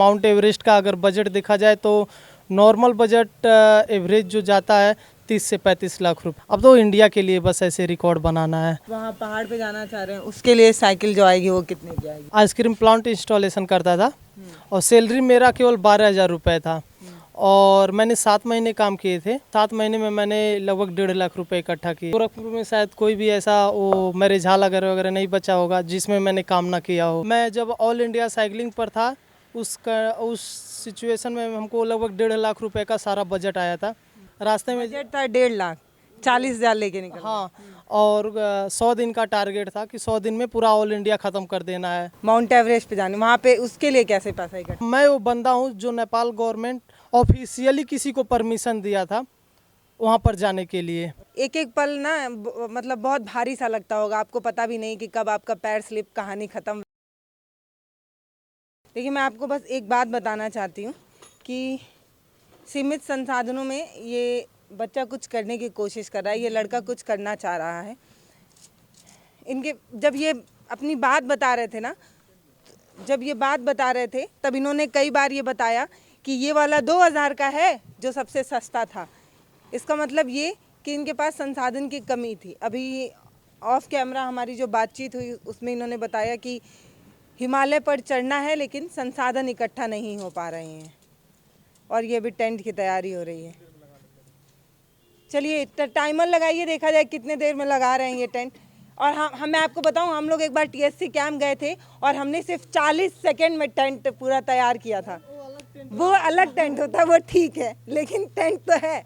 Mount Everest का अगर budget देखा जाए तो नॉर्मल बजट एवरेज जो जाता है 30 से 35 लाख रुपए। अब तो इंडिया के लिए बस ऐसे रिकॉर्ड बनाना है। वहाँ पहाड़ पे जाना चाह रहे हैं, उसके लिए साइकिल जो आएगी वो कितने की आएगी? आइसक्रीम प्लांट इंस्टॉलेशन करता था और सैलरी मेरा केवल 12,000 रुपये था और मैंने 7 महीने काम किए थे। 7 महीने में मैंने लगभग 1.5 लाख रुपए इकट्ठा किए। गोरखपुर में शायद कोई भी ऐसा वो मैरिज हॉल वगैरह नहीं बचा होगा जिसमें मैंने काम ना किया हो। मैं जब ऑल इंडिया साइकिलिंग पर था उस सिचुएशन में हमको लगभग 1.5 लाख रुपए का सारा बजट आया था। रास्ते में बजट था 1.5 लाख, 40,000 लेके निकल। हाँ, और 100 दिन का टारगेट था कि 100 दिन में पूरा ऑल इंडिया ख़त्म कर देना है। माउंट एवरेस्ट पे जाने, वहाँ पे उसके लिए कैसे पैसा इकट्ठा? मैं वो बंदा हूँ जो नेपाल गवर्नमेंट ऑफिशियली किसी को परमिशन दिया था वहाँ पर जाने के लिए। एक एक पल ना मतलब बहुत भारी सा लगता होगा, आपको पता भी नहीं कि कब आपका पैर स्लिप, कहानी खत्म। देखिए, मैं आपको बस एक बात बताना चाहती हूँ कि सीमित संसाधनों में ये बच्चा कुछ करने की कोशिश कर रहा है, ये लड़का कुछ करना चाह रहा है। इनके जब ये अपनी बात बता रहे थे ना, जब ये बात बता रहे थे तब इन्होंने कई बार ये बताया कि ये वाला 2,000 का है जो सबसे सस्ता था। इसका मतलब ये कि इनके पास संसाधन की कमी थी। अभी ऑफ कैमरा हमारी जो बातचीत हुई उसमें इन्होंने बताया कि हिमालय पर चढ़ना है लेकिन संसाधन इकट्ठा नहीं हो पा रहे हैं और ये भी टेंट की तैयारी हो रही है। चलिए टाइमर लगाइए, देखा जाए कितने देर में लगा रहे हैं ये टेंट। और मैं आपको बताऊं, हम लोग एक बार टीएससी कैंप गए थे और हमने सिर्फ 40 सेकंड में टेंट पूरा तैयार किया था। वो अलग टेंट होता है, वो ठीक है, लेकिन टेंट तो है।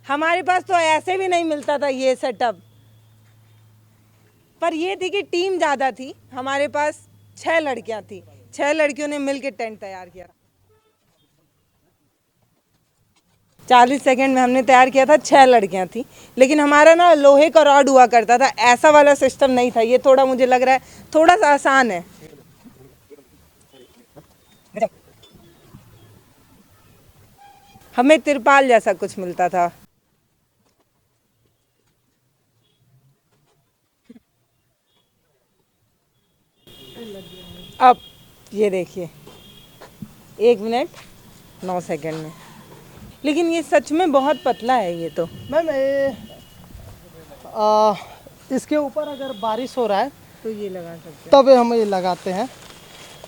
हमारे पास तो ऐसे भी नहीं मिलता था ये सेटअप। पर ये थी कि टीम ज़्यादा थी, हमारे पास 6 लड़कियां थी, 6 लड़कियों ने मिलकर टेंट तैयार किया। 40 सेकंड में हमने तैयार किया था, 6 लड़कियां थी। लेकिन हमारा ना लोहे का रॉड हुआ करता था, ऐसा वाला सिस्टम नहीं था। ये थोड़ा मुझे लग रहा है थोड़ा सा आसान है। हमें तिरपाल जैसा कुछ मिलता था। अब ये देखिए 1 मिनट 9 सेकंड में, लेकिन ये सच में बहुत पतला है ये तो। मैम इसके ऊपर अगर बारिश हो रहा है तो ये लगा सकते हैं, तब हम ये लगाते हैं।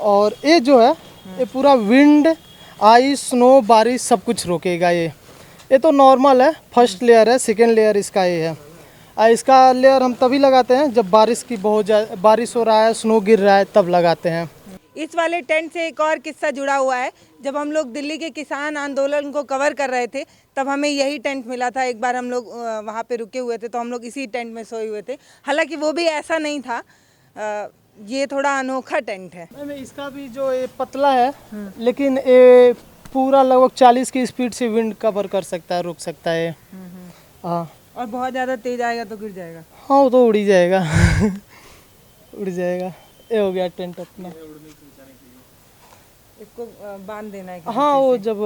और ये जो है ये पूरा विंड, आइस, स्नो, बारिश सब कुछ रोकेगा। ये तो नॉर्मल है, फर्स्ट लेयर है, सेकेंड लेयर इसका ये है। इसका लेयर हम तभी लगाते हैं जब बारिश की बारिश हो रहा है, स्नो गिर रहा है, तब लगाते हैं। इस वाले टेंट से एक और किस्सा जुड़ा हुआ है। जब हम लोग दिल्ली के किसान आंदोलन को कवर कर रहे थे तब हमें यही टेंट मिला था। एक बार हम लोग वहाँ पे रुके हुए थे तो हम लोग इसी टेंट में सोए हुए थे। हालांकि वो भी ऐसा नहीं था, ये थोड़ा अनोखा टेंट है। इसका भी जो ये पतला है लेकिन ये पूरा लगभग 40 की स्पीड से विंड कवर कर सकता है, रोक सकता है। हाँ, और बहुत ज़्यादा तेज आएगा तो गिर जाएगा। हाँ वो तो उड़ ही जाएगा उड़ जाएगा। ये हो गया टेंट अपना। इसको बांध देना है। हाँ, वो जब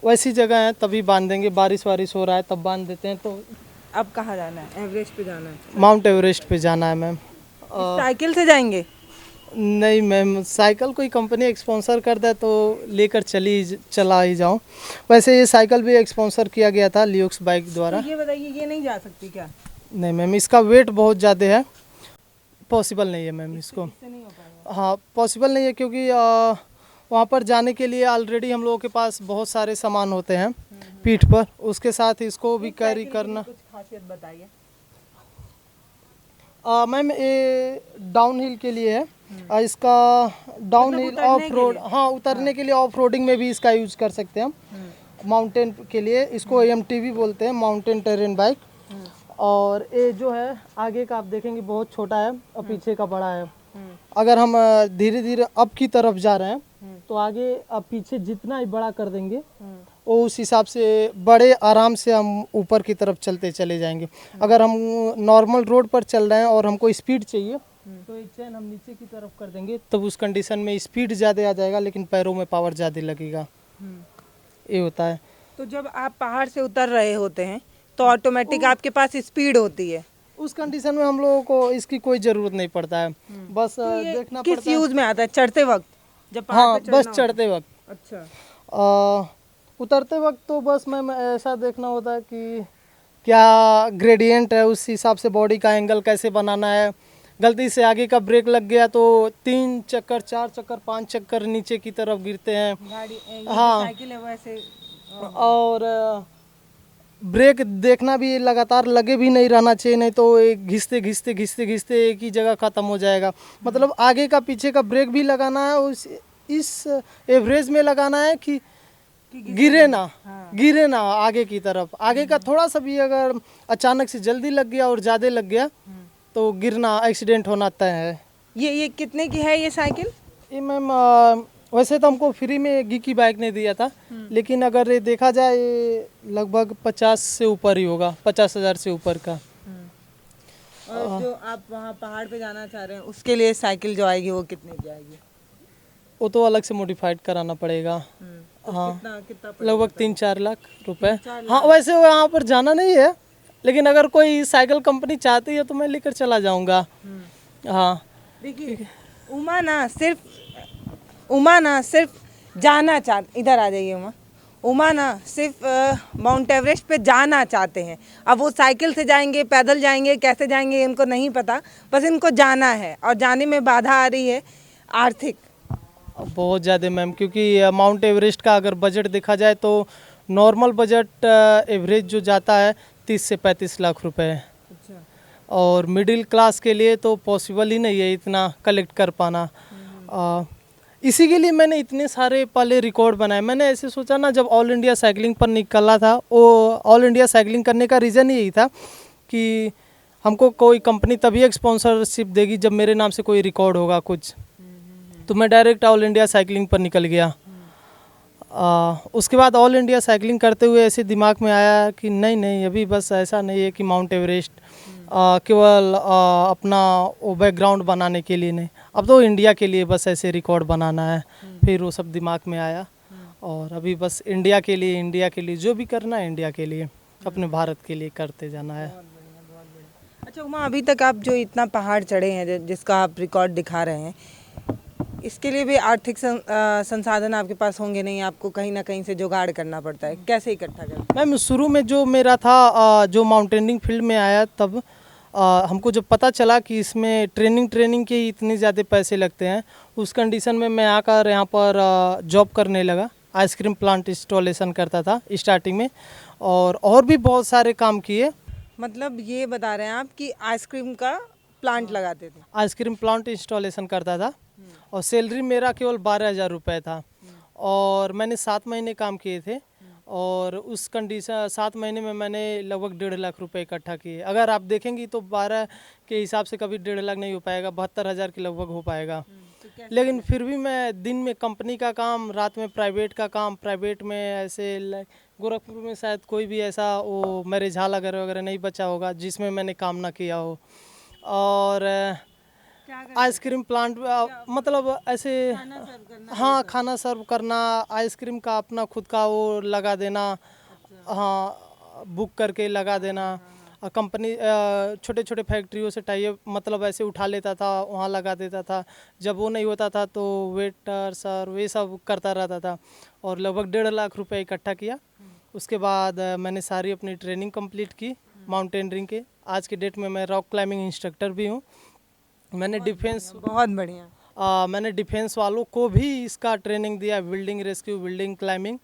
वैसी जगह है तभी बांध देंगे, बारिश वारिश हो रहा है तब बांध देते हैं। तो अब कहाँ जाना है? एवरेस्ट पे जाना है। माउंट एवरेस्ट पे जाना है मैम। साइकिल से जाएंगे? नहीं मैम, साइकिल कोई कंपनी स्पॉन्सर कर दे तो लेकर चला ही जाऊँ। वैसे ये साइकिल भी स्पॉन्सर किया गया था लियोक्स बाइक द्वारा। तो ये बताइए, ये नहीं जा सकती क्या? नहीं मैम, इसका वेट बहुत ज़्यादा है, पॉसिबल नहीं है मैम इसको। नहीं हो पाएगा। हाँ, पॉसिबल नहीं है क्योंकि वहाँ पर जाने के लिए ऑलरेडी हम लोगों के पास बहुत सारे सामान होते हैं पीठ पर, उसके साथ इसको भी कैरी करना। कुछ खासियत बताइए। मैम ये डाउन हिल के लिए है। इसका डाउन हिल ऑफ रोड, हाँ उतरने के लिए ऑफ रोडिंग में भी इसका यूज कर सकते हैं हम। माउंटेन के लिए इसको एमटीवी बोलते हैं, माउंटेन टेरेन बाइक। और ये जो है आगे का आप देखेंगे बहुत छोटा है और पीछे का बड़ा है। अगर हम धीरे धीरे अप की तरफ जा रहे हैं तो आगे अब पीछे जितना ही बड़ा कर देंगे वो उस हिसाब से बड़े आराम से हम ऊपर की तरफ चलते चले जाएंगे। अगर हम नॉर्मल रोड पर चल रहे हैं और हमको स्पीड चाहिए तो एक चैन हम नीचे की तरफ कर देंगे, तब उस कंडीशन में स्पीड ज़्यादा आ जाएगा लेकिन पैरों में पावर ज़्यादा लगेगा। ये होता है। तो जब आप पहाड़ से उतर रहे होते हैं तो ऑटोमेटिक आपके पास स्पीड होती है। उस कंडीशन में हम लोगों को इसकी कोई ज़रूरत नहीं पड़ता है, बस देखना किस पड़ता है। यूज में आता है? चढ़ते वक्त? जब पहाड़ हाँ पे बस चढ़ना चढ़ते वक्त। अच्छा। उतरते वक्त तो बस मैम ऐसा देखना होता है कि क्या ग्रेडियंट है, उस हिसाब से बॉडी का एंगल कैसे बनाना है। गलती से आगे का ब्रेक लग गया तो 3 चक्कर 4 चक्कर 5 चक्कर नीचे की तरफ गिरते हैं। गाड़ी ये जो हाँ। साइकिल है वो ऐसे और ब्रेक देखना भी लगातार लगे भी नहीं रहना चाहिए, नहीं तो एक घिसते घिसते घिसते घिसते एक ही जगह ख़त्म हो जाएगा। मतलब आगे का पीछे का ब्रेक भी लगाना है, उस इस एवरेज में लगाना है कि गिरे ना, गिरे ना आगे की तरफ। आगे का थोड़ा सा भी अगर अचानक से जल्दी लग गया और ज़्यादा लग गया तो गिरना, एक्सीडेंट होना तय है। ये कितने की है ये साइकिल? ये मैम वैसे तो हमको फ्री में गी बाइक ने दिया था, लेकिन अगर ये देखा जाए ये लगभग 50 से ऊपर ही होगा, 50,000 से ऊपर का। और जो आप वहाँ पहाड़ पे जाना चाह रहे हैं उसके लिए साइकिल जो आएगी वो कितने की आएगी? वो तो अलग से मॉडिफाइड कराना पड़ेगा। तो हाँ कितना लगभग 3-4 लाख रुपए। हाँ वैसे वहाँ पर जाना नहीं है, लेकिन अगर कोई साइकिल कंपनी चाहती है तो मैं लेकर चला जाऊँगा। हाँ देखिए उमा ना सिर्फ जाना चाहते, इधर आ जाइए उमा ना सिर्फ माउंट एवरेस्ट पे जाना चाहते हैं। अब वो साइकिल से जाएंगे, पैदल जाएंगे, कैसे जाएंगे इनको नहीं पता, बस इनको जाना है। और जाने में बाधा आ रही है आर्थिक, बहुत ज़्यादा मैम, क्योंकि माउंट एवरेस्ट का अगर बजट देखा जाए तो नॉर्मल बजट एवरेज जो जाता है 30 से 35 लाख रुपए है। और मिडिल क्लास के लिए तो पॉसिबल ही नहीं है इतना कलेक्ट कर पाना। इसी के लिए मैंने इतने सारे पहले रिकॉर्ड बनाए। मैंने ऐसे सोचा ना, जब ऑल इंडिया साइकिलिंग पर निकला था, वो ऑल इंडिया साइकिलिंग करने का रीज़न यही था कि हमको कोई कंपनी तभी एक स्पॉन्सरशिप देगी जब मेरे नाम से कोई रिकॉर्ड होगा कुछ। तो मैं डायरेक्ट ऑल इंडिया साइकिलिंग पर निकल गया। उसके बाद ऑल इंडिया साइकिलिंग करते हुए ऐसे दिमाग में आया कि नहीं नहीं, अभी बस ऐसा नहीं है कि माउंट एवरेस्ट केवल अपना वो बैकग्राउंड बनाने के लिए नहीं, अब तो इंडिया के लिए बस ऐसे रिकॉर्ड बनाना है। फिर वो सब दिमाग में आया और अभी बस इंडिया के लिए जो भी करना है इंडिया के लिए, अपने भारत के लिए करते जाना है। अच्छा उमा, अभी तक आप जो इतना पहाड़ चढ़े हैं जिसका आप रिकॉर्ड दिखा रहे हैं, इसके लिए भी आर्थिक संसाधन आपके पास होंगे नहीं, आपको कहीं ना कहीं से जुगाड़ करना पड़ता है, कैसे इकट्ठा करते हैं? मैम शुरू में जो मेरा था, जो माउंटेनिंग फील्ड में आया तब हमको जब पता चला कि इसमें ट्रेनिंग के इतने ज़्यादा पैसे लगते हैं, उस कंडीशन में मैं आकर यहाँ पर जॉब करने लगा। आइसक्रीम प्लांट इंस्टॉलेशन करता था स्टार्टिंग में, और भी बहुत सारे काम किए। मतलब ये बता रहे हैं आप कि आइसक्रीम का प्लांट लगाते थे? आइसक्रीम प्लांट इंस्टॉलेशन करता था और सैलरी मेरा केवल 12,000 रुपये था। और मैंने 7 महीने काम किए थे और उस कंडीशन 7 महीने में मैंने लगभग 1.5 लाख रुपए इकट्ठा किए। अगर आप देखेंगी तो 12 के हिसाब से कभी 1.5 लाख नहीं हो पाएगा, 72,000 के लगभग हो पाएगा। लेकिन फिर भी मैं दिन में कंपनी का काम, रात में प्राइवेट का काम, प्राइवेट में ऐसे गोरखपुर में शायद कोई भी ऐसा वो मैरिज हॉल वगैरह नहीं बचा होगा जिसमें मैंने काम ना किया हो। और आइसक्रीम प्लांट मतलब ऐसे हाँ खाना सर्व करना, आइसक्रीम का अपना खुद का वो लगा देना, हाँ बुक करके लगा देना। कंपनी छोटे छोटे फैक्ट्रियों से टाइप मतलब ऐसे उठा लेता था, वहाँ लगा देता था। जब वो नहीं होता था तो वेटर सर्व ये सब करता रहता था और लगभग 1.5 लाख रुपए इकट्ठा किया। उसके बाद मैंने सारी अपनी ट्रेनिंग कंप्लीट की माउंटेनियरिंग के। आज के डेट में मैं रॉक क्लाइंबिंग इंस्ट्रक्टर भी हूँ। मैंने डिफेंस बहुत बढ़िया। मैंने डिफेंस वालों को भी इसका ट्रेनिंग दिया, बिल्डिंग रेस्क्यू, बिल्डिंग क्लाइंबिंग,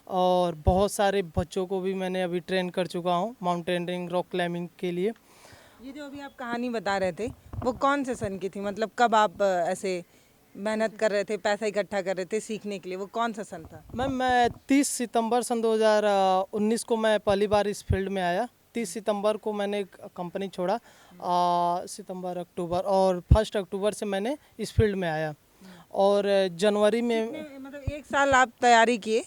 और बहुत सारे बच्चों को भी मैंने अभी ट्रेन कर चुका हूँ माउंटेनियरिंग, रॉक क्लाइंबिंग के लिए। ये जो अभी आप कहानी बता रहे थे वो कौन से सन की थी? मतलब कब आप ऐसे मेहनत कर रहे थे, पैसा इकट्ठा कर रहे थे सीखने के लिए, वो कौन सा सन था? मैम मैं 30 सितंबर सन 2019 को मैं पहली बार इस फील्ड में आया। 30 सितंबर को मैंने कंपनी छोड़ा, सितंबर अक्टूबर, और 1 अक्टूबर से मैंने इस फील्ड में आया। और जनवरी में मतलब 1 साल आप तैयारी किए?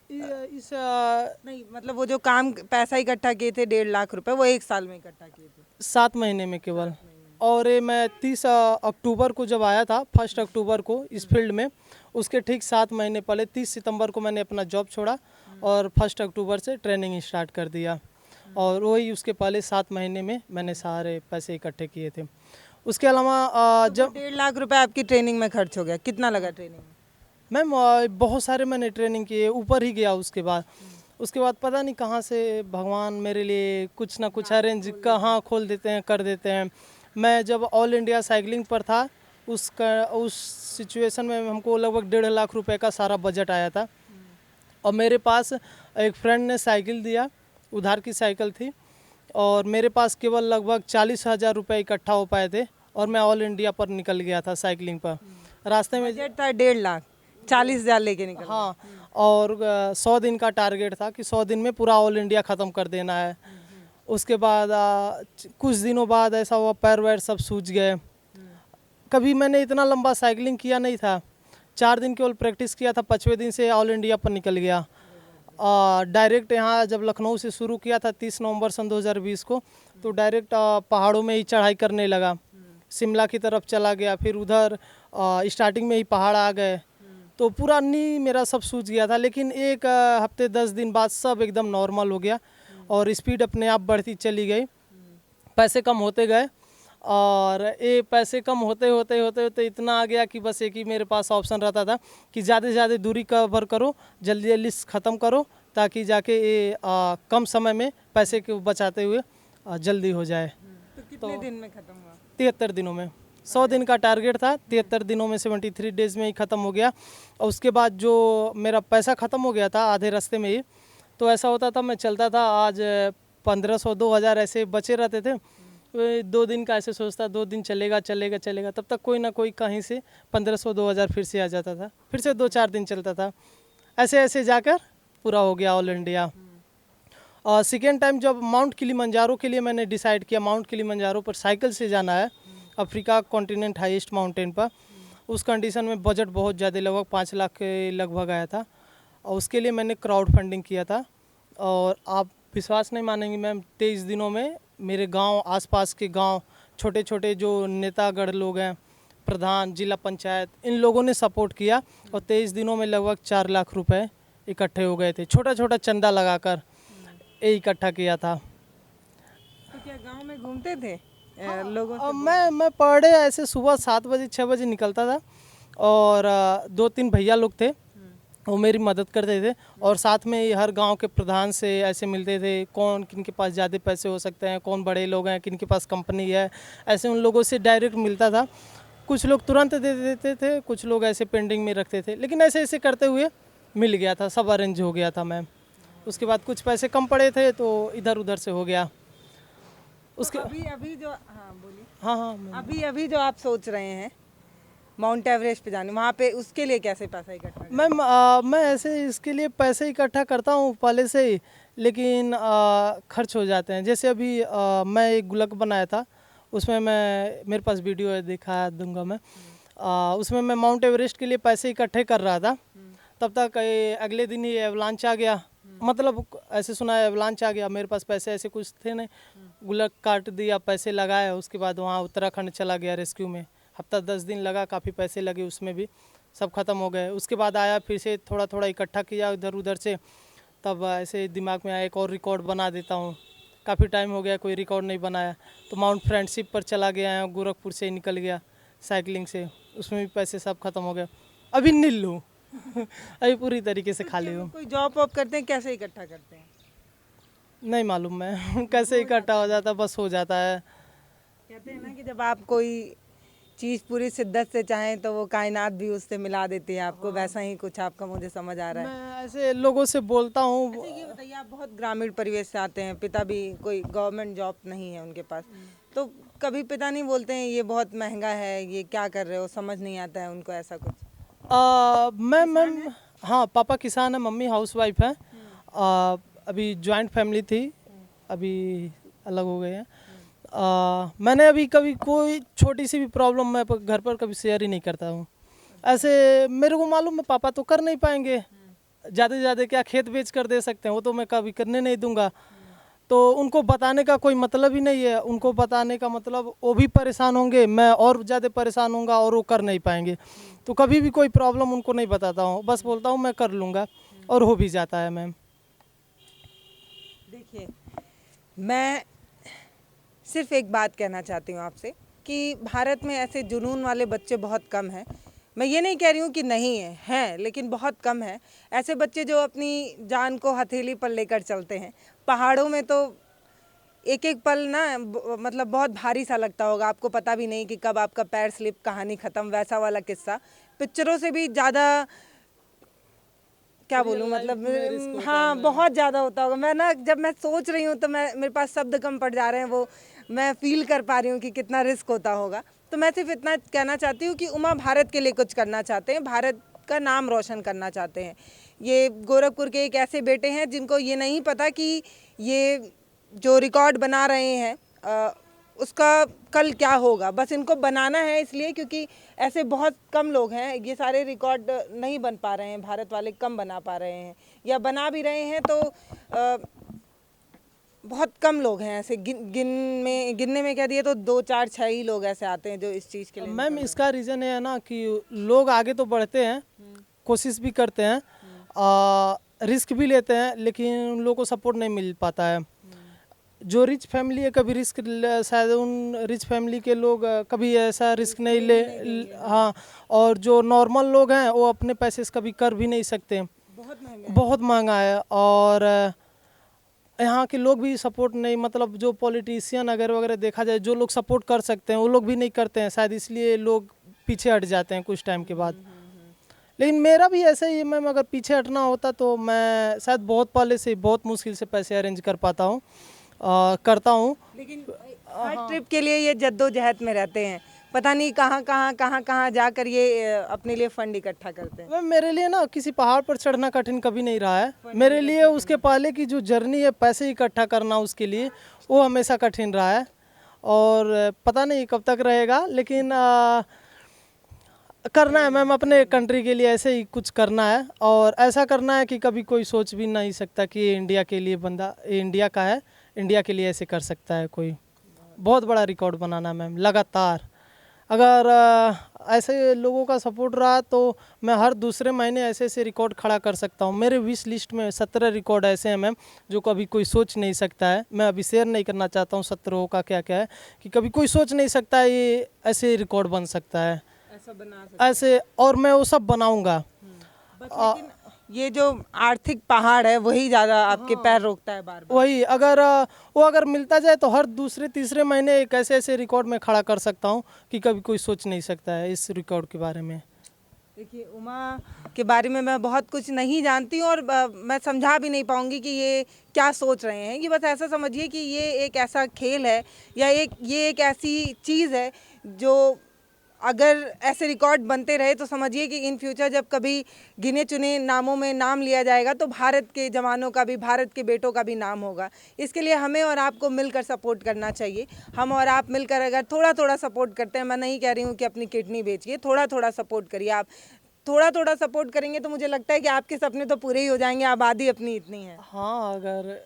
इस नहीं मतलब वो जो काम पैसा इकट्ठा किए थे 1.5 लाख रुपए, वो 1 साल में इकट्ठा किए थे? 7 महीने में केवल। और ये मैं 30 अक्टूबर को जब आया था, 1 अक्टूबर को इस फील्ड में, उसके ठीक 7 महीने पहले 30 सितंबर को मैंने अपना जॉब छोड़ा और 1 अक्टूबर से ट्रेनिंग स्टार्ट कर दिया। और वही उसके पहले 7 महीने में मैंने सारे पैसे इकट्ठे किए थे। उसके अलावा जब 1.5 लाख रुपए आपकी ट्रेनिंग में खर्च हो गया, कितना लगा ट्रेनिंग में? मैम बहुत सारे मैंने ट्रेनिंग किए, ऊपर ही गया उसके बाद पता नहीं कहाँ से भगवान मेरे लिए कुछ ना कुछ अरेंज कहाँ खोल देते हैं, कर देते हैं। मैं जब ऑल इंडिया साइकिलिंग पर था उस सिचुएशन में हमको लगभग 1.5 लाख रुपए का सारा बजट आया था। और मेरे पास एक फ्रेंड ने साइकिल दिया, उधार की साइकिल थी, और मेरे पास केवल लगभग 40,000 रुपये इकट्ठा हो पाए थे और मैं ऑल इंडिया पर निकल गया था साइकिलिंग पर। रास्ते में बजट था 1.5 लाख, 40,000 लेके निकल। हाँ, और 100 दिन का टारगेट था कि 100 दिन में पूरा ऑल इंडिया ख़त्म कर देना है। उसके बाद कुछ दिनों बाद ऐसा हुआ पैर वैर सब सूज गए। कभी मैंने इतना लंबा साइकिलिंग किया नहीं था, 4 दिन केवल प्रैक्टिस किया था, 5वें दिन से ऑल इंडिया पर निकल गया। डायरेक्ट यहाँ जब लखनऊ से शुरू किया था 30 नवंबर सन 2020 को, तो डायरेक्ट पहाड़ों में ही चढ़ाई करने लगा। शिमला की तरफ चला गया, फिर उधर स्टार्टिंग में ही पहाड़ आ गए, तो पूरा नी मेरा सब सूझ गया था। लेकिन एक हफ्ते 10 दिन बाद सब एकदम नॉर्मल हो गया और स्पीड अपने आप बढ़ती चली गई, पैसे कम होते गए। और ये पैसे कम होते होते होते होते इतना आ गया कि बस एक ही मेरे पास ऑप्शन रहता था कि ज़्यादा से ज़्यादा दूरी कवर करो, जल्दी जल्दी ख़त्म करो, ताकि जाके ये कम समय में पैसे को बचाते हुए जल्दी हो जाए। तो कितने दिन में खत्म हुआ? 73 दिनों में। 100 दिन का टारगेट था, 73 दिनों में 73 डेज़ में ही ख़त्म हो गया। और उसके बाद जो मेरा पैसा ख़त्म हो गया था आधे रास्ते में ही, तो ऐसा होता था मैं चलता था, आज 1500 2000 ऐसे बचे रहते थे। 2 दिन का ऐसे सोचता 2 दिन चलेगा चलेगा चलेगा, तब तक कोई ना कोई कहीं से 1500 2000 फिर से आ जाता था, फिर से 2-4 दिन चलता था, ऐसे ऐसे जाकर पूरा हो गया ऑल इंडिया। और सेकेंड टाइम जब माउंट किलिमंजारो के लिए मैंने डिसाइड किया, माउंट किलिमंजारो पर साइकिल से जाना है, अफ्रीका कॉन्टिनेंट हाईएस्ट माउंटेन पर। उस कंडीशन में बजट बहुत ज़्यादा, लगभग 5 लाख के लगभग आया था, और उसके लिए मैंने क्राउड फंडिंग किया था। और आप विश्वास नहीं मानेंगी मैम, 23 दिनों में मेरे गांव, आसपास के गांव, छोटे छोटे जो नेतागढ़ लोग हैं, प्रधान, जिला पंचायत, इन लोगों ने सपोर्ट किया और 23 दिनों में लगभग 4 लाख रुपए इकट्ठे हो गए थे। छोटा छोटा चंदा लगाकर ये इकट्ठा किया था। तो क्या गांव में घूमते थे लोगों से? मैं पर डे ऐसे सुबह 7 बजे 6 बजे निकलता था, और 2-3 भैया लोग थे, वो मेरी मदद करते थे। और साथ में हर गांव के प्रधान से ऐसे मिलते थे, कौन किनके पास ज़्यादा पैसे हो सकते हैं, कौन बड़े लोग हैं, किनके पास कंपनी है, ऐसे उन लोगों से डायरेक्ट मिलता था। कुछ लोग तुरंत दे देते थे, कुछ लोग ऐसे पेंडिंग में रखते थे, लेकिन ऐसे ऐसे करते हुए मिल गया था, सब अरेंज हो गया था मैम। उसके बाद कुछ पैसे कम पड़े थे तो इधर उधर से हो गया। उसके तो अभी जो, हाँ बोलिए। हाँ हाँ अभी जो आप सोच रहे हैं माउंट एवरेस्ट पे जाने, वहाँ पे उसके लिए कैसे पैसा इकट्ठा करें? मैम मैं ऐसे इसके लिए पैसे इकट्ठा करता हूँ पहले से ही, लेकिन खर्च हो जाते हैं। जैसे अभी मैं एक गुल्लक बनाया था, उसमें मेरे पास वीडियो है, दिखा दूंगा मैं। उसमें मैं माउंट एवरेस्ट के लिए पैसे इकट्ठे कर रहा था, तब तक अगले दिन ही एवलांच आ गया। मतलब ऐसे सुना है एवलांच आ गया, मेरे पास पैसे ऐसे कुछ थे नहीं, गुल्लक काट दिया, पैसे लगाए, उसके बाद वहाँ उत्तराखंड चला गया रेस्क्यू में। हफ्ता 10 दिन लगा, काफ़ी पैसे लगे उसमें भी, सब ख़त्म हो गए। उसके बाद आया, फिर से थोड़ा थोड़ा इकट्ठा किया इधर उधर से, तब ऐसे दिमाग में आया एक और रिकॉर्ड बना देता हूँ। काफ़ी टाइम हो गया कोई रिकॉर्ड नहीं बनाया, तो माउंट फ्रेंडशिप पर चला गया, गोरखपुर से ही निकल गया साइकिलिंग से, उसमें भी पैसे सब खत्म हो गए। अभी नील हूँ अभी पूरी तरीके से खाली हूँ। कोई जॉब वॉब करते हैं, कैसे इकट्ठा करते हैं? नहीं मालूम मैं कैसे इकट्ठा हो जाता, बस हो जाता है। कहते हैं ना कि जब आप कोई चीज़ पूरी शिद्दत से चाहें तो वो कायनात भी उससे मिला देती है आपको, वैसा ही कुछ आपका मुझे समझ आ रहा है। मैं ऐसे लोगों से बोलता हूँ। अच्छा ये बताइए, आप बहुत ग्रामीण परिवेश से आते हैं, पिता भी कोई गवर्नमेंट जॉब नहीं है उनके पास, तो कभी पिता नहीं बोलते हैं ये बहुत महंगा है, ये क्या कर रहे हो, समझ नहीं आता है उनको ऐसा कुछ? मैम हाँ, पापा किसान है, मम्मी हाउसवाइफ है। अभी जॉइंट फैमिली थी, अभी अलग हो गए हैं। मैंने अभी कभी कोई छोटी सी भी प्रॉब्लम मैं घर पर कभी शेयर ही नहीं करता हूँ। ऐसे मेरे को मालूम है पापा तो कर नहीं पाएंगे, ज़्यादा से ज़्यादा क्या खेत बेच कर दे सकते हैं, वो तो मैं कभी करने नहीं दूंगा। तो उनको बताने का कोई मतलब ही नहीं है, उनको बताने का मतलब वो भी परेशान होंगे, मैं और ज़्यादा परेशान होऊंगा और वो कर नहीं पाएंगे। तो कभी भी कोई प्रॉब्लम उनको नहीं बताता हूँ, बस बोलता हूँ मैं कर लूँगा, और हो भी जाता है मैम। देखिए, मैं सिर्फ एक बात कहना चाहती हूँ आपसे कि भारत में ऐसे जुनून वाले बच्चे बहुत कम हैं। मैं ये नहीं कह रही हूँ कि नहीं है, हैं, लेकिन बहुत कम है ऐसे बच्चे जो अपनी जान को हथेली पर लेकर चलते हैं। पहाड़ों में तो एक एक पल ना मतलब बहुत भारी सा लगता होगा, आपको पता भी नहीं कि कब आपका पैर स्लिप, कहानी ख़त्म, वैसा वाला किस्सा पिक्चरों से भी ज़्यादा, क्या बोलूँ मतलब, हाँ बहुत ज़्यादा होता होगा। मैं ना जब मैं सोच रही हूँ तो मेरे पास शब्द कम पड़ जा रहे हैं, वो मैं फील कर पा रही हूँ कि कितना रिस्क होता होगा। तो मैं सिर्फ इतना कहना चाहती हूँ कि उमा भारत के लिए कुछ करना चाहते हैं, भारत का नाम रोशन करना चाहते हैं। ये गोरखपुर के एक ऐसे बेटे हैं जिनको ये नहीं पता कि ये जो रिकॉर्ड बना रहे हैं उसका कल क्या होगा, बस इनको बनाना है इसलिए क्योंकि ऐसे बहुत कम लोग हैं, ये सारे रिकॉर्ड नहीं बन पा रहे हैं, भारत वाले कम बना पा रहे हैं, या बना भी रहे हैं तो बहुत कम लोग हैं ऐसे, गिनने में क्या दिए तो 2 4 6 ही लोग ऐसे आते हैं जो इस चीज़ के लिए। मैम इसका रीज़न है ना कि लोग आगे तो बढ़ते हैं, कोशिश भी करते हैं, रिस्क भी लेते हैं, लेकिन उन लोगों को सपोर्ट नहीं मिल पाता है। जो रिच फैमिली है कभी रिस्क शायद उन रिच फैमिली के लोग कभी ऐसा रिस्क नहीं ले, हाँ, और जो नॉर्मल लोग हैं वो अपने पैसे से कभी कर भी नहीं सकते, बहुत महंगा है। और यहाँ के लोग भी सपोर्ट नहीं, मतलब जो पॉलिटिशियन अगर वगैरह देखा जाए, जो लोग सपोर्ट कर सकते हैं वो लोग भी नहीं करते हैं शायद, इसलिए लोग पीछे हट जाते हैं कुछ टाइम के बाद। लेकिन मेरा भी ऐसा ही है मैम, अगर पीछे हटना होता तो मैं शायद बहुत पहले से बहुत मुश्किल से पैसे अरेंज कर पाता हूँ, करता हूँ। लेकिन हर ट्रिप के लिए ये जद्दोजहद में रहते हैं, पता नहीं कहाँ जाकर ये अपने लिए फंड इकट्ठा करते हैं। मैम मेरे लिए ना किसी पहाड़ पर चढ़ना कठिन कभी नहीं रहा है, मेरे लिए उसके पहले की जो जर्नी है पैसे इकट्ठा करना, उसके लिए वो हमेशा कठिन रहा है, और पता नहीं कब तक रहेगा, लेकिन करना है मैम, अपने कंट्री के लिए ऐसे ही कुछ करना है, और ऐसा करना है कि कभी कोई सोच भी नहीं सकता कि ये इंडिया के लिए बंदा, इंडिया का है, इंडिया के लिए ऐसे कर सकता है कोई। बहुत बड़ा रिकॉर्ड बनाना है मैम लगातार। अगर ऐसे लोगों का सपोर्ट रहा तो मैं हर दूसरे महीने ऐसे ऐसे रिकॉर्ड खड़ा कर सकता हूँ। मेरे विश लिस्ट में 17 रिकॉर्ड ऐसे हैं मैम जो कभी कोई सोच नहीं सकता है। मैं अभी शेयर नहीं करना चाहता हूँ 17 का क्या क्या है, कि कभी कोई सोच नहीं सकता है ये ऐसे रिकॉर्ड बन सकता है, ऐसा बना सकते ऐसे, और मैं वो सब बनाऊँगा। लेकिन ये जो आर्थिक पहाड़ है वही ज़्यादा आपके पैर रोकता है बार बार। वही अगर मिलता जाए तो हर दूसरे तीसरे महीने एक ऐसे ऐसे रिकॉर्ड में खड़ा कर सकता हूँ कि कभी कोई सोच नहीं सकता है इस रिकॉर्ड के बारे में। देखिए, उमा के बारे में मैं बहुत कुछ नहीं जानती हूँ, और मैं समझा भी नहीं पाऊँगी कि ये क्या सोच रहे हैं। कि बस ऐसा समझिए कि ये एक ऐसा खेल है, या ये एक ऐसी चीज़ है जो अगर ऐसे रिकॉर्ड बनते रहे तो समझिए कि इन फ्यूचर जब कभी गिने चुने नामों में नाम लिया जाएगा तो भारत के जवानों का भी, भारत के बेटों का भी नाम होगा। इसके लिए हमें और आपको मिलकर सपोर्ट करना चाहिए। हम और आप मिलकर अगर थोड़ा थोड़ा सपोर्ट करते हैं, मैं नहीं कह रही हूँ कि अपनी किडनी बेचिए, थोड़ा थोड़ा सपोर्ट करिए। आप थोड़ा थोड़ा सपोर्ट करेंगे तो मुझे लगता है कि आपके सपने तो पूरे ही हो जाएंगे। आबादी अपनी इतनी है। हाँ, अगर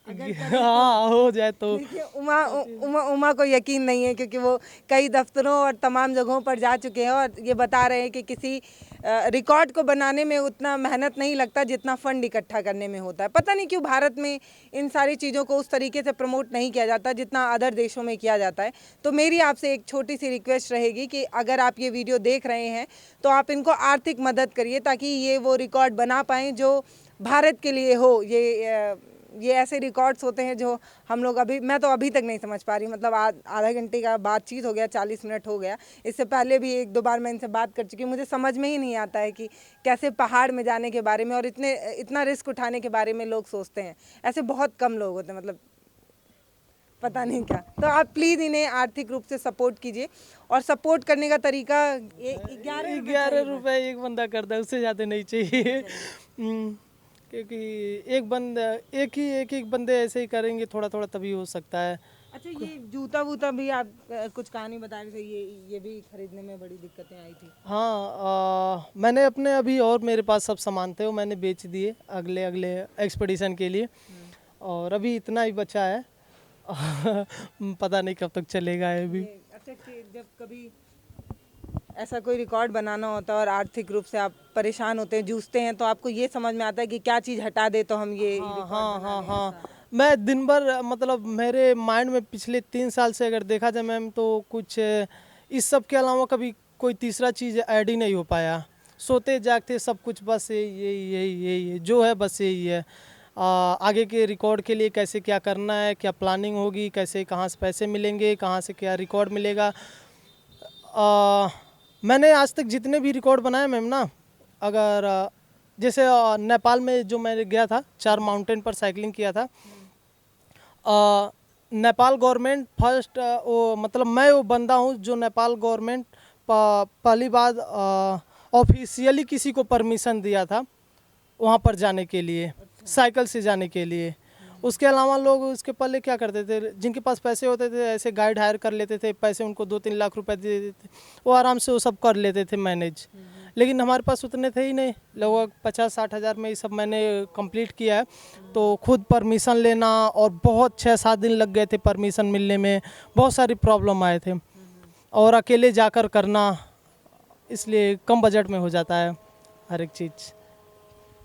हाँ हो जाए तो। देखिए, उमा को यकीन नहीं है क्योंकि वो कई दफ्तरों और तमाम जगहों पर जा चुके हैं, और ये बता रहे हैं कि किसी रिकॉर्ड को बनाने में उतना मेहनत नहीं लगता जितना फंड इकट्ठा करने में होता है। पता नहीं क्यों भारत में इन सारी चीज़ों को उस तरीके से प्रमोट नहीं किया जाता जितना अदर देशों में किया जाता है। तो मेरी आपसे एक छोटी सी रिक्वेस्ट रहेगी कि अगर आप ये वीडियो देख रहे हैं तो आप इनको आर्थिक मदद करिए ताकि ये वो रिकॉर्ड बना पाएँ जो भारत के लिए हो। ये ऐसे रिकॉर्ड्स होते हैं जो हम लोग मैं तो अभी तक नहीं समझ पा रही। मतलब आधा घंटे का बातचीत हो गया, 40 मिनट हो गया। इससे पहले भी 1-2 बार मैं इनसे बात कर चुकी हूँ। मुझे समझ में ही नहीं आता है कि कैसे पहाड़ में जाने के बारे में और इतना रिस्क उठाने के बारे में लोग सोचते हैं। ऐसे बहुत कम लोग होते हैं, मतलब पता नहीं क्या। तो आप प्लीज़ इन्हें आर्थिक रूप से सपोर्ट कीजिए, और सपोर्ट करने का तरीका 11 रुपये एक बंदा करता है, उससे ज़्यादा नहीं चाहिए। क्योंकि एक ही बंदे ऐसे ही करेंगे थोड़ा थोड़ा तभी हो सकता है। अच्छा, ये जूता वूता भी आप कुछ कहानी बता रहे थे, ये भी खरीदने में बड़ी दिक्कतें आई थी। हाँ, मैंने अपने अभी और मेरे पास सब सामान थे वो मैंने बेच दिए अगले एक्सपीडिशन के लिए, और अभी इतना ही बचा है। पता नहीं कब तक चलेगा ये भी। अच्छा, जब कभी ऐसा कोई रिकॉर्ड बनाना होता है और आर्थिक रूप से आप परेशान होते हैं, जूझते हैं, तो आपको ये समझ में आता है कि क्या चीज़ हटा दे तो हम ये हाँ। मैं दिन भर, मतलब मेरे माइंड में पिछले 3 साल से अगर देखा जाए मैम तो कुछ इस सब के अलावा कभी कोई तीसरा चीज़ ऐड ही नहीं हो पाया। सोते जागते सब कुछ बस यही जो है बस यही है। आगे के रिकॉर्ड के लिए कैसे क्या करना है, क्या प्लानिंग होगी, कैसे कहाँ से पैसे मिलेंगे, कहाँ से क्या रिकॉर्ड मिलेगा। मैंने आज तक जितने भी रिकॉर्ड बनाए मैम ना, अगर जैसे नेपाल में जो मैं गया था 4 माउंटेन पर साइकिलिंग किया था, नेपाल गवर्नमेंट फर्स्ट वो मतलब मैं वो बंदा हूँ जो नेपाल गवर्नमेंट पहली बार ऑफिशियली किसी को परमिशन दिया था वहाँ पर जाने के लिए, साइकिल से जाने के लिए। उसके अलावा लोग उसके पहले क्या करते थे, जिनके पास पैसे होते थे ऐसे गाइड हायर कर लेते थे, पैसे उनको 2-3 लाख रुपए दे देते थे, वो आराम से वो सब कर लेते थे मैनेज। लेकिन हमारे पास उतने थे ही नहीं, लगभग 50-60 हज़ार में ये सब मैंने कंप्लीट किया है। तो खुद परमिशन लेना और बहुत 6-7 दिन लग गए थे परमिशन मिलने में, बहुत सारी प्रॉब्लम आए थे और अकेले जाकर करना, इसलिए कम बजट में हो जाता है हर एक चीज़।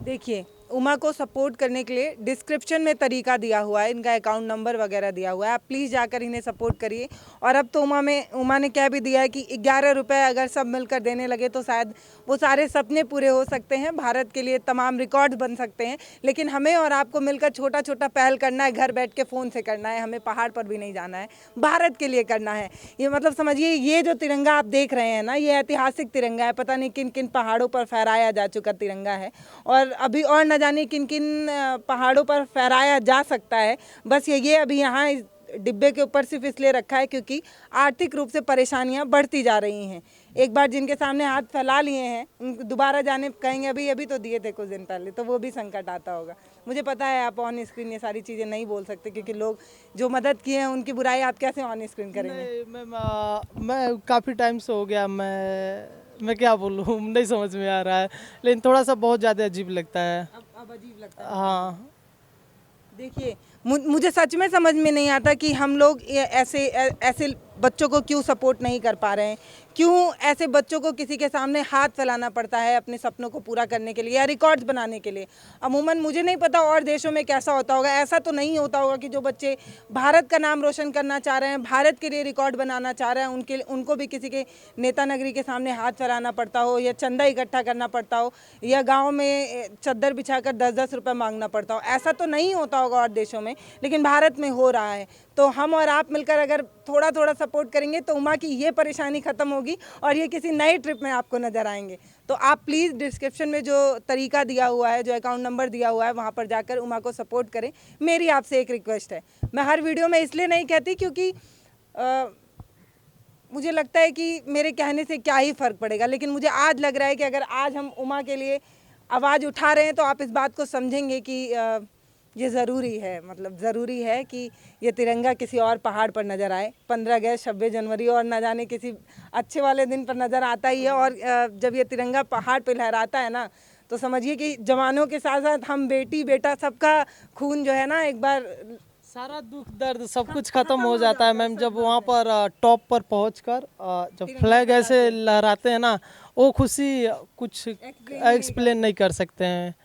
देखिए, उमा को सपोर्ट करने के लिए डिस्क्रिप्शन में तरीका दिया हुआ है, इनका अकाउंट नंबर वगैरह दिया हुआ है, आप प्लीज़ जाकर इन्हें सपोर्ट करिए। और अब तो उमा ने क्या भी दिया है कि 11 रुपये अगर सब मिलकर देने लगे तो शायद वो सारे सपने पूरे हो सकते हैं, भारत के लिए तमाम रिकॉर्ड बन सकते हैं। लेकिन हमें और आपको मिलकर छोटा छोटा पहल करना है, घर बैठ के फ़ोन से करना है, हमें पहाड़ पर भी नहीं जाना है, भारत के लिए करना है। ये मतलब समझिए, ये जो तिरंगा आप देख रहे हैं ना, ये ऐतिहासिक तिरंगा है, पता नहीं किन किन पहाड़ों पर फहराया जा चुका तिरंगा है और अभी और न जाने किन किन पहाड़ों पर फहराया जा सकता है। बस ये अभी यहाँ इस डिब्बे के ऊपर सिर्फ इसलिए रखा है क्योंकि आर्थिक रूप से परेशानियाँ बढ़ती जा रही हैं। एक बार जिनके सामने हाथ फैला लिए हैं, उनको दोबारा जाने कहेंगे अभी तो दिए थे कुछ दिन पहले, तो वो भी संकट आता होगा। मुझे पता है आप ऑन स्क्रीन ये सारी चीज़ें नहीं बोल सकते क्योंकि लोग जो मदद किए हैं उनकी बुराई आप कैसे ऑन स्क्रीन करेंगे। मैं काफ़ी टाइम से हो गया, मैं क्या बोलूँ, नहीं समझ में आ रहा है, लेकिन थोड़ा सा बहुत ज़्यादा अजीब लगता है। अब अजीब लगता है। हाँ, देखिए, मुझे सच में समझ में नहीं आता कि हम लोग ऐसे बच्चों को क्यों सपोर्ट नहीं कर पा रहे हैं, क्यों ऐसे बच्चों को किसी के सामने हाथ फैलाना पड़ता है अपने सपनों को पूरा करने के लिए या रिकॉर्ड्स बनाने के लिए। अमूमन मुझे नहीं पता और देशों में कैसा होता होगा, ऐसा तो नहीं होता होगा कि जो बच्चे भारत का नाम रोशन करना चाह रहे हैं, भारत के लिए रिकॉर्ड बनाना चाह रहे हैं, उनको भी किसी के नेता नगरी के सामने हाथ फैलाना पड़ता हो या चंदा इकट्ठा करना पड़ता हो या गाँव में चद्दर बिछाकर 10-10 रुपये मांगना पड़ता हो। ऐसा तो नहीं होता होगा और देशों में, लेकिन भारत में हो रहा है। तो हम और आप मिलकर अगर थोड़ा थोड़ा सपोर्ट करेंगे तो उमा की ये परेशानी ख़त्म होगी और ये किसी नए ट्रिप में आपको नज़र आएंगे। तो आप प्लीज़ डिस्क्रिप्शन में जो तरीका दिया हुआ है, जो अकाउंट नंबर दिया हुआ है, वहाँ पर जाकर उमा को सपोर्ट करें। मेरी आपसे एक रिक्वेस्ट है, मैं हर वीडियो में इसलिए नहीं कहती क्योंकि मुझे लगता है कि मेरे कहने से क्या ही फ़र्क पड़ेगा, लेकिन मुझे आज लग रहा है कि अगर आज हम उमा के लिए आवाज़ उठा रहे हैं तो आप इस बात को समझेंगे कि ये ज़रूरी है, मतलब ज़रूरी है कि ये तिरंगा किसी और पहाड़ पर नज़र आए। 15 अगस्त, 26 जनवरी और न जाने किसी अच्छे वाले दिन पर नज़र आता ही है। और जब ये तिरंगा पहाड़ पर लहराता है ना, तो समझिए कि जवानों के साथ साथ हम बेटी बेटा सबका खून जो है ना, एक बार सारा दुख दर्द सब कुछ खत्म हो जाता है मैम। जब वहाँ पर टॉप पर पहुँचकर जब फ्लैग ऐसे लहराते हैं ना, वो खुशी कुछ एक्सप्लेन नहीं कर सकते हैं।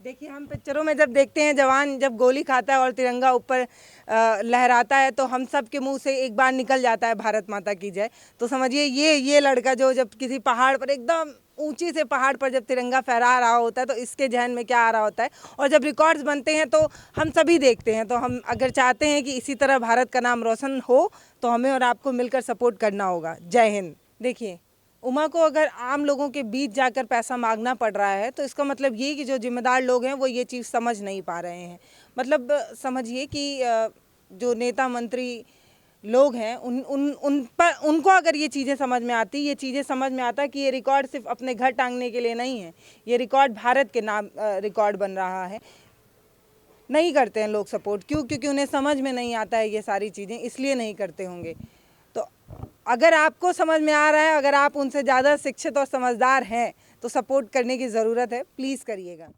देखिए, हम पिक्चरों में जब देखते हैं जवान जब गोली खाता है और तिरंगा ऊपर लहराता है तो हम सब के मुंह से एक बार निकल जाता है भारत माता की जय। तो समझिए ये लड़का जो जब किसी पहाड़ पर एकदम ऊंची से पहाड़ पर जब तिरंगा फहरा रहा होता है तो इसके जहन में क्या आ रहा होता है, और जब रिकॉर्ड्स बनते हैं तो हम सभी देखते हैं। तो हम अगर चाहते हैं कि इसी तरह भारत का नाम रोशन हो तो हमें और आपको मिलकर सपोर्ट करना होगा। जय हिंद। देखिए, उमा को अगर आम लोगों के बीच जाकर पैसा मांगना पड़ रहा है तो इसका मतलब ये कि जो जिम्मेदार लोग हैं वो ये चीज़ समझ नहीं पा रहे हैं। मतलब समझिए कि जो नेता मंत्री लोग हैं उनको अगर ये चीज़ें समझ में आती, ये चीज़ें समझ में आता कि ये रिकॉर्ड सिर्फ अपने घर टांगने के लिए नहीं है, ये रिकॉर्ड भारत के नाम रिकॉर्ड बन रहा है। नहीं करते हैं लोग सपोर्ट, क्योंकि उन्हें समझ में नहीं आता है ये सारी चीज़ें, इसलिए नहीं करते होंगे। तो अगर आपको समझ में आ रहा है, अगर आप उनसे ज़्यादा शिक्षित और समझदार हैं तो सपोर्ट करने की ज़रूरत है, प्लीज़ करिएगा।